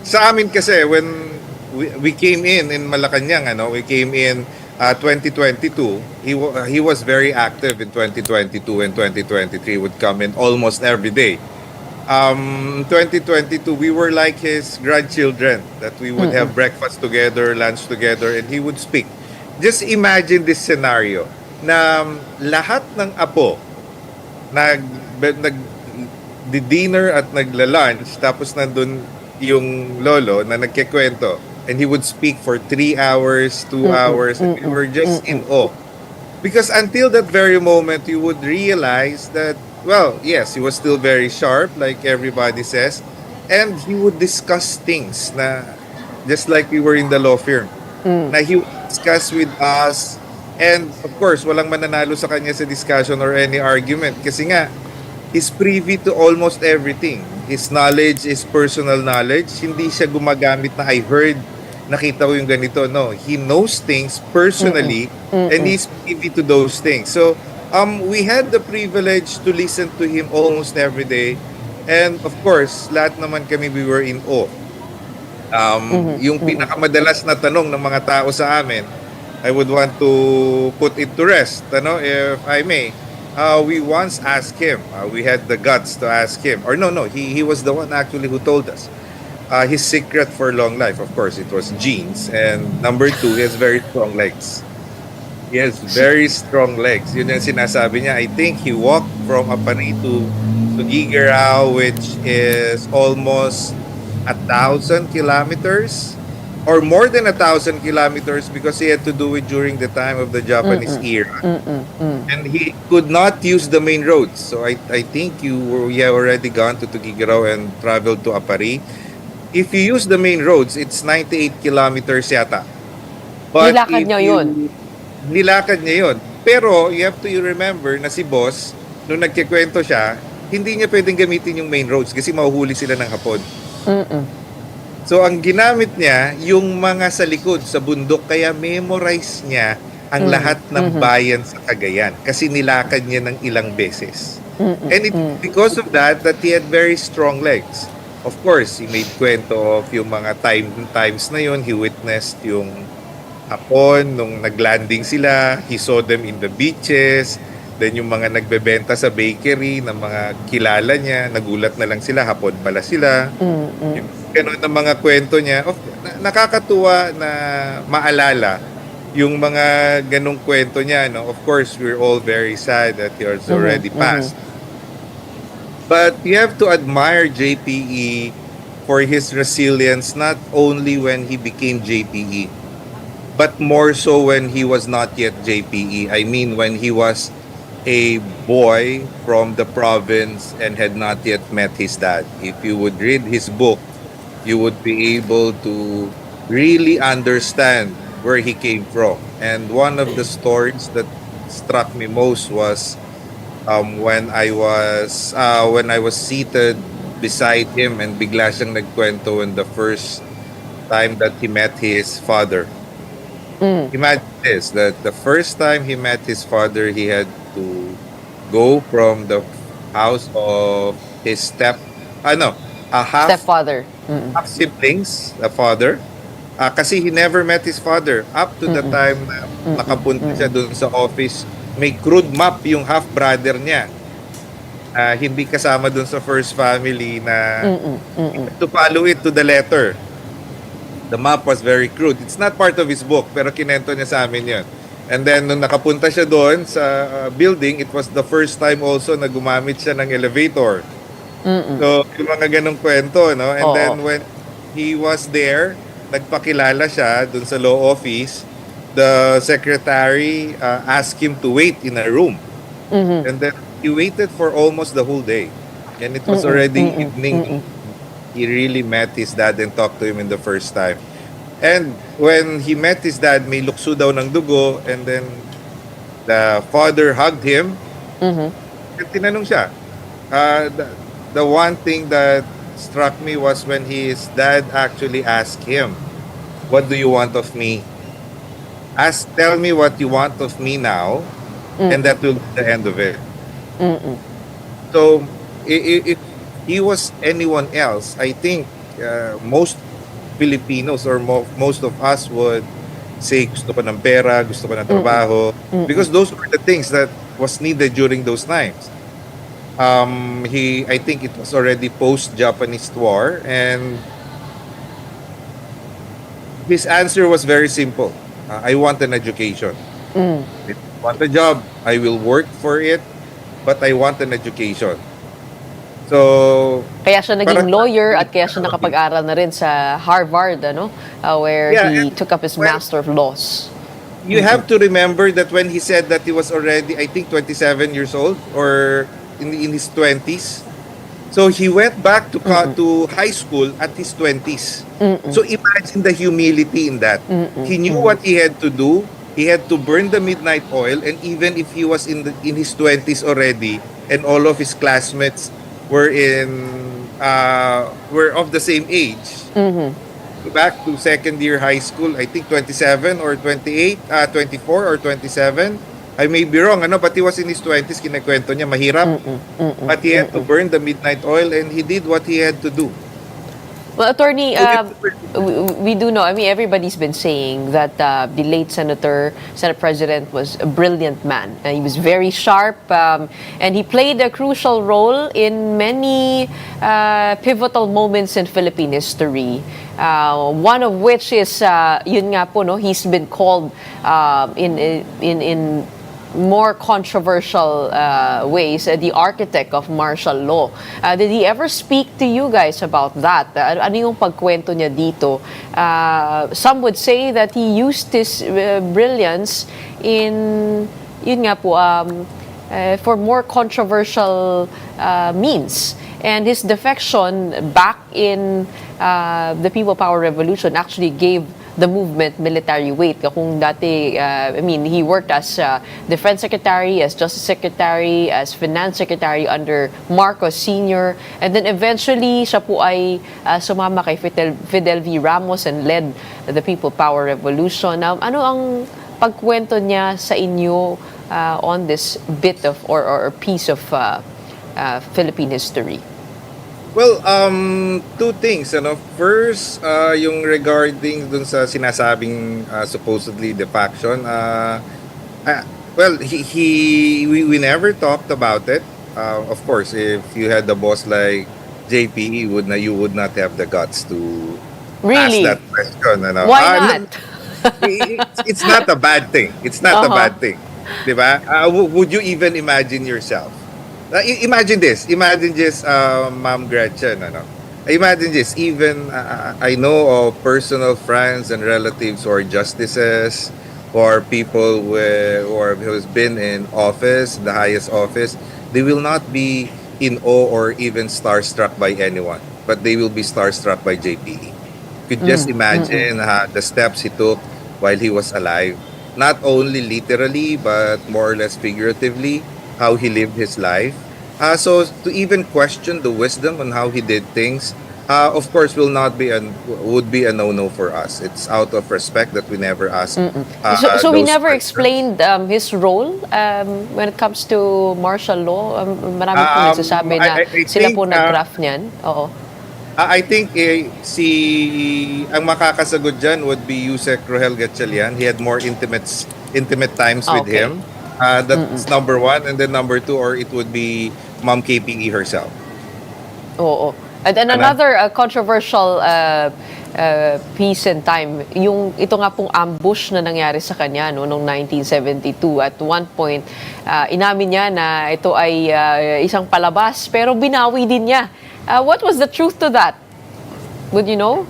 sa amin kasi when we came in Malacanang, we came in 2022, he was very active in 2022 and 2023, would come in almost every day. 2022, we were like his grandchildren, that we would have breakfast together, lunch together, and he would speak. Just imagine this scenario, na lahat ng apo nag-dinner at nagla-lunch, tapos nandun yung lolo na nagkikwento, and he would speak for 3 hours, 2 hours, and we were just in awe. Because until that very moment, you would realize that, well, yes, he was still very sharp, like everybody says, and he would discuss things na, just like we were in the law firm, na he would discuss with us, and of course, walang mananalo sa kanya sa discussion or any argument, kasi nga, he's privy to almost everything. His knowledge is personal knowledge. Hindi siya gumagamit na I heard, nakita ko yung ganito. No, he knows things personally and he's privy to those things. So, we had the privilege to listen to him almost every day. And of course, lahat naman kami, we were in awe. Yung pinakamadalas na tanong ng mga tao sa amin, I would want to put it to rest, if I may. We once asked him, we had the guts to ask him, or no, he was the one actually who told us his secret for long life. Of course, it was genes. And number 2, he has very strong legs. He has very strong legs. Yun yung sinasabi niya. I think he walked from Apani to Gigaraw, which is almost 1,000 kilometers or more than 1,000 kilometers, because he had to do it during the time of the Japanese era. And he could not use the main roads. So I think you have already gone to Tugigaraw and traveled to Apari. If you use the main roads, it's 98 kilometers yata. But nilakad niya yun. Nilakad niya yun. Pero you have to remember na si boss, nung nagkikwento siya, hindi niya pwedeng gamitin yung main roads kasi mahuhuli sila ng hapon. So ang ginamit niya, yung mga sa likod, sa bundok, kaya memorize niya ang lahat ng bayan sa Cagayan kasi nilakad niya ng ilang beses. And because of that he had very strong legs. Of course, he made kwento of yung mga times na yun. He witnessed yung hapon nung naglanding sila. He saw them in the beaches. Then yung mga nagbebenta sa bakery ng mga kilala niya, nagulat na lang sila, hapon pala sila. Yung ganun ang mga kwento niya. Nakakatuwa na maalala yung mga ganung kwento niya. No? Of course, we're all very sad that he has already passed. But you have to admire JPE for his resilience, not only when he became JPE, but more so when he was not yet JPE. I mean, when he was a boy from the province and had not yet met his dad. If you would read his book, you would be able to really understand where he came from. And one of the stories that struck me most was when I was seated beside him and bigla siyang nagkwento when the first time that he met his father. Imagine this, that the first time he met his father, he had to go from the house of his Stepfather. half siblings, the father. Kasi he never met his father up to the time na nakapunta siya doon sa office. May crude map yung half brother niya. Hindi kasama doon sa first family na to follow it to the letter. The map was very crude. It's not part of his book, pero kinento niya sa amin yun. And then, nung nakapunta siya doon sa building, it was the first time also na gumamit siya ng elevator. So, yung mga ganong kwento, no? And then, when he was there, nagpakilala siya doon sa law office, the secretary asked him to wait in a room. And then, he waited for almost the whole day. And it was already evening. He really met his dad and talked to him in the first time. And when he met his dad, may lukso daw ng dugo, and then the father hugged him. And tinanong siya. The one thing that struck me was when his dad actually asked him, "What do you want of me? Tell me what you want of me now, and that will be the end of it." So, if he was anyone else, I think most Filipinos or most of us would say gusto ko ng pera, gusto ko ng trabaho, because those were the things that was needed during those times. I think it was already post-Japanese war, and his answer was very simple. I want an education. If I want a job, I will work for it, but I want an education. So, kaya siya naging lawyer at kaya siya nakapag-aral na rin sa Harvard, where he took up his Master of Laws. You have to remember that when he said that he was already, I think, 27 years old or in his 20s. So he went back to high school at his 20s. So imagine the humility in that. He knew what he had to do. He had to burn the midnight oil, and even if he was in his 20s already and all of his classmates were of the same age. Back to second year high school, I think 27 or 28, 24 or 27. I may be wrong, but he was in his 20s, kinakwento niya, mahirap. But he had to burn the midnight oil, and he did what he had to do. Well, Attorney, we do know, everybody's been saying that the late Senate President was a brilliant man. He was very sharp, and he played a crucial role in many pivotal moments in Philippine history. One of which is, yun nga po, he's been called in more controversial ways, the architect of martial law. Did he ever speak to you guys about that? Ano yung pagkwento niya dito? Some would say that he used his brilliance in, yun nga po, for more controversial means. And his defection back in the People Power Revolution actually gave the movement military weight. Kung dati, he worked as Defense Secretary, as Justice Secretary, as Finance Secretary under Marcos Sr. And then eventually, siya po ay sumama kay Fidel V. Ramos and led the People Power Revolution. Ano ang pagkwento niya sa inyo on this bit of or piece of Philippine history? Well, two things. First, yung regarding dun sa sinasabing supposedly defection. We never talked about it. Of course, if you had a boss like JPE, you would not have the guts to ask that question. Why not? It's not a bad thing. It's not a bad thing. Diba? Would you even imagine yourself? Imagine this. Imagine just Ma'am Gretchen. imagine this, even I know of personal friends and relatives who are justices or people who has been in office, the highest office. They will not be in awe or even starstruck by anyone, but they will be starstruck by JPE. Could just imagine the steps he took while he was alive, not only literally but more or less figuratively, how he lived his life. So to even question the wisdom on how he did things, of course, would be a no-no for us. It's out of respect that we never ask. So he Those never questions. explained his role when it comes to martial law. Marami po nagsasabi na I sila think, po nag-craft niyan. Oo. I think ang makakasagot dyan would be Yusek Rohel Gatchalian. He had more intimate times with Okay. him. That's number one. And then number two, or it would be Ma'am KPE herself. Oo. And then another controversial piece in time, ito nga pong ambush na nangyari sa kanya noong 1972. At one point, inamin niya na ito ay isang palabas, pero binawi din niya. What was the truth to that? Would you know?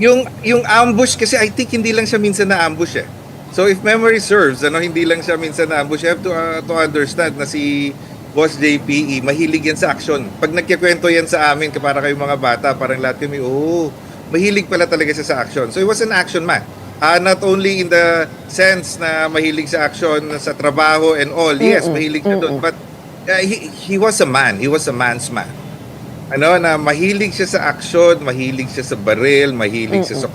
Yung ambush kasi I think hindi lang siya minsan na ambush eh. So if memory serves, hindi lang siya minsan na ambush. You have to understand na si Boss JPE, mahilig yan sa action. Pag nagkikwento yan sa amin, para kayong mga bata, parang lahat kami, mahilig pala talaga siya sa action. So he was an action man. Not only in the sense na mahilig sa action, sa trabaho and all. Yes, mahilig siya doon. But he was a man. He was a man's man. Na mahilig siya sa action, mahilig siya sa baril, mahilig siya sa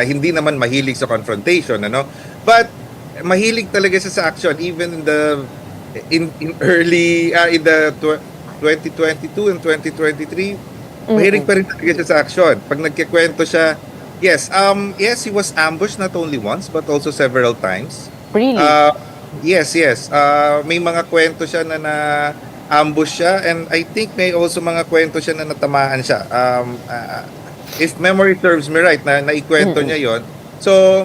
hindi naman mahilig sa confrontation, But mahilig talaga siya sa action even in early in the 2022 and 2023. Mahilig pa rin talaga siya sa action. Pag nagkikwento siya, yes, he was ambushed not only once but also several times. Really? Yes. May mga kwento siya na ambush siya, and I think may also mga kwento siya na natamaan siya. If memory serves me right, na naikwento niya yon. So,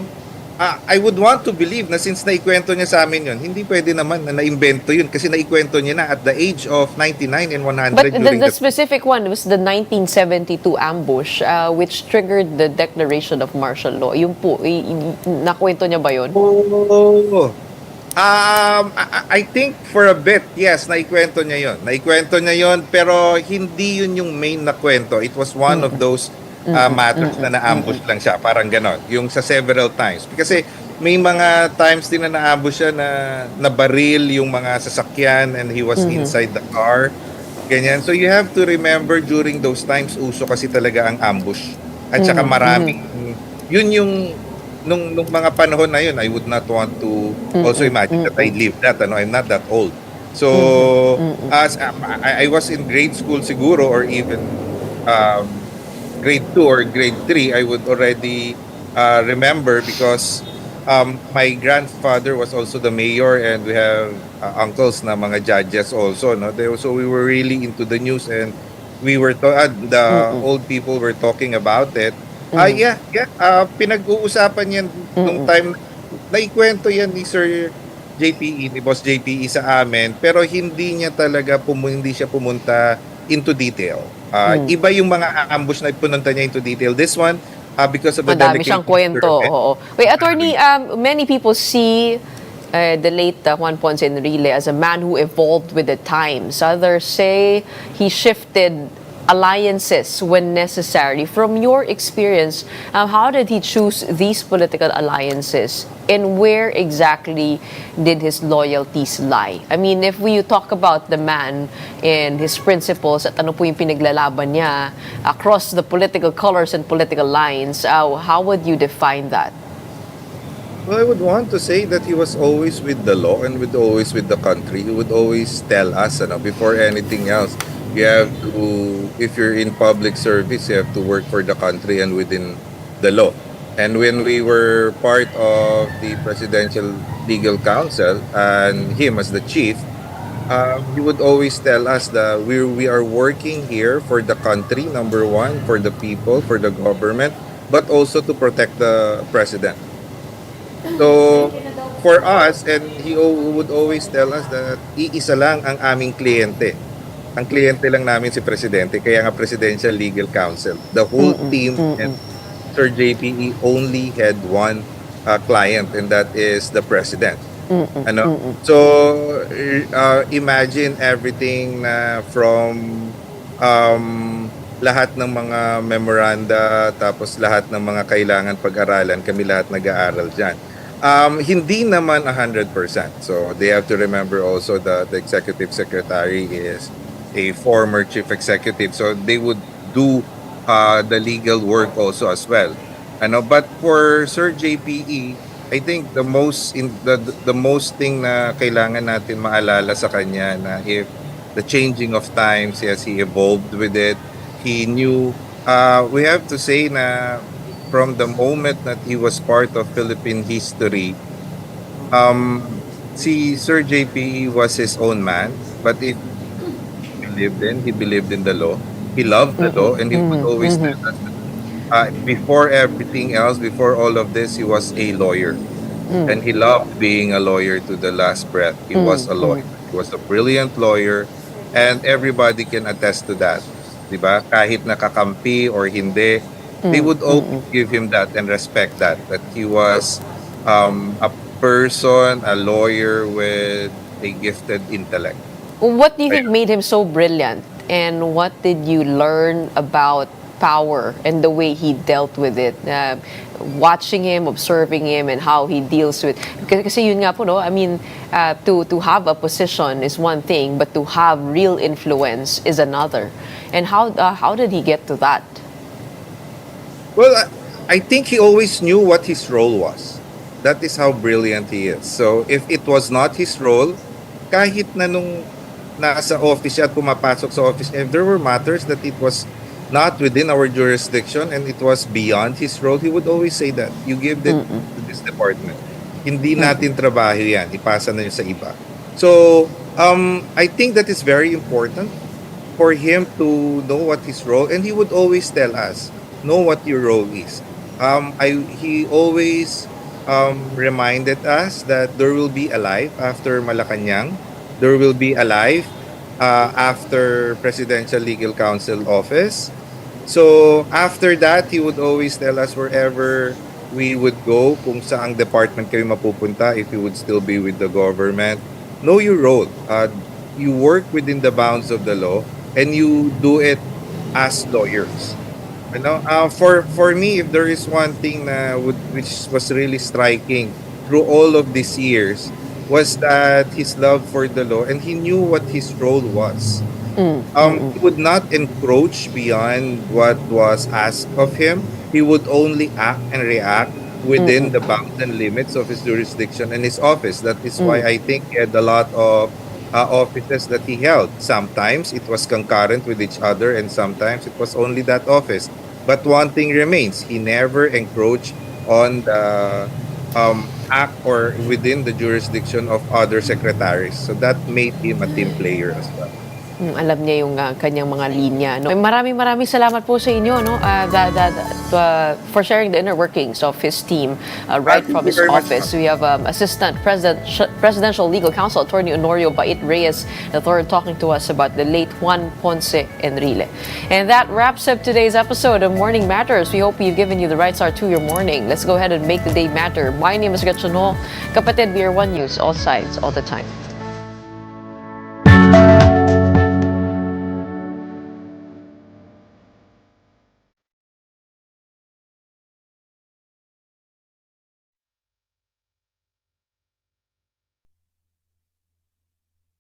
I would want to believe na since naikwento niya sa amin yon, hindi pwede naman na naimbento yun kasi naikwento niya na at the age of 99 and 100. But the specific one was the 1972 ambush, which triggered the declaration of martial law. Yung po, nakwento niya ba yun? I think for a bit, yes, naikwento niya yon, pero hindi yun yung main na kwento. It was one of those matters na na-ambush lang siya, parang ganon. Yung sa several times. Kasi may mga times din na na-ambush siya na baril yung mga sasakyan and he was inside the car. Ganyan. So you have to remember during those times, uso kasi talaga ang ambush. At saka maraming, yun yung nung mga panahon na yun, I would not want to also imagine that I lived that. I'm not that old. So, as I was in grade school siguro, or even grade 2 or grade 3, I would already remember because my grandfather was also the mayor and we have uncles na mga judges also. So we were really into the news and we were the old people were talking about it. Pinag-uusapan yan nung time, naikwento yan ni Sir JPE, ni Boss JPE sa amin, pero hindi siya pumunta into detail. Iba yung mga ambush na pununta niya into detail. This one, because of the Madami delicate siyang kwento. nature of it. Oo. Wait, attorney, many people see the late Juan Ponce Enrile as a man who evolved with the times. Others say he shifted alliances when necessary. From your experience, how did he choose these political alliances and where exactly did his loyalties lie? I mean, if we talk about the man and his principles at ano po yung pinaglalaban niya across the political colors and political lines, how would you define that? Well, I would want to say that he was always with the law and always with the country. He would always tell us, before anything else, you have to, if you're in public service, you have to work for the country and within the law. And when we were part of the Presidential Legal Council and him as the chief, he would always tell us that we are working here for the country, number one, for the people, for the government, but also to protect the president. So, for us, and he would always tell us that iisa lang ang aming kliyente. Ang kliyente lang namin si Presidente, kaya nga Presidential Legal Counsel. The whole team and Sir JPE only had one client, and that is the President. Ano? So, imagine everything na from lahat ng mga memoranda, tapos lahat ng mga kailangan pag-aralan, kami lahat nag-aaral dyan. Hindi naman 100%. So, they have to remember also that the Executive Secretary is a former Chief Executive. So, they would do the legal work also as well. But for Sir JPE, I think the most thing na kailangan natin maalala sa kanya na if the changing of times, yes, he evolved with it. He knew, we have to say na from the moment that he was part of Philippine history, si Sir JPE was his own man, but if he believed in the law. He loved the law, and he would always tell us that before everything else, before all of this, he was a lawyer. And he loved being a lawyer to the last breath. He was a lawyer. He was a brilliant lawyer, and everybody can attest to that. Diba? Kahit nakakampi or hindi, they would always give him that and respect that he was a person, a lawyer with a gifted intellect. What do you think made him so brilliant? And what did you learn about power and the way he dealt with it? Watching him, observing him, and how he deals with... Kasi yun nga po, no? I mean, to have a position is one thing, but to have real influence is another. And how did he get to that? Well, I think he always knew what his role was. That is how brilliant he is. So if it was not his role, kahit na nung nasa office siya at pumapasok sa office, if there were matters that it was not within our jurisdiction and it was beyond his role, he would always say that, you give it to this department. Hindi natin trabaho yan, ipasa na yun sa iba. So, I think that is very important for him to know what his role, and he would always tell us, know what your role is. He always reminded us that there will be a life after Malacanang. There will be a life after Presidential Legal Counsel office. So after that, he would always tell us wherever we would go, kung saang department kayo mapupunta, if you would still be with the government, know your role. You work within the bounds of the law, and you do it as lawyers. For me, if there is one thing which was really striking through all of these years, was that his love for the law, and he knew what his role was. He would not encroach beyond what was asked of him. He would only act and react within the bounds and limits of his jurisdiction and his office. That is why I think he had a lot of offices that he held. Sometimes it was concurrent with each other, and sometimes it was only that office. But one thing remains, he never encroached on the act or within the jurisdiction of other secretaries. So that made him a team player as well. Alam niya yung kanyang mga linya. No? Maraming salamat po sa inyo, no? For sharing the inner workings of his team right from his office. We have Assistant Presidential Legal Counsel Attorney Honorio Bait Reyes III talking to us about the late Juan Ponce Enrile. And that wraps up today's episode of Morning Matters. We hope we've given you the right start to your morning. Let's go ahead and make the day matter. My name is Gretchen Ho. Kapatid, we are One News, all sides, all the time.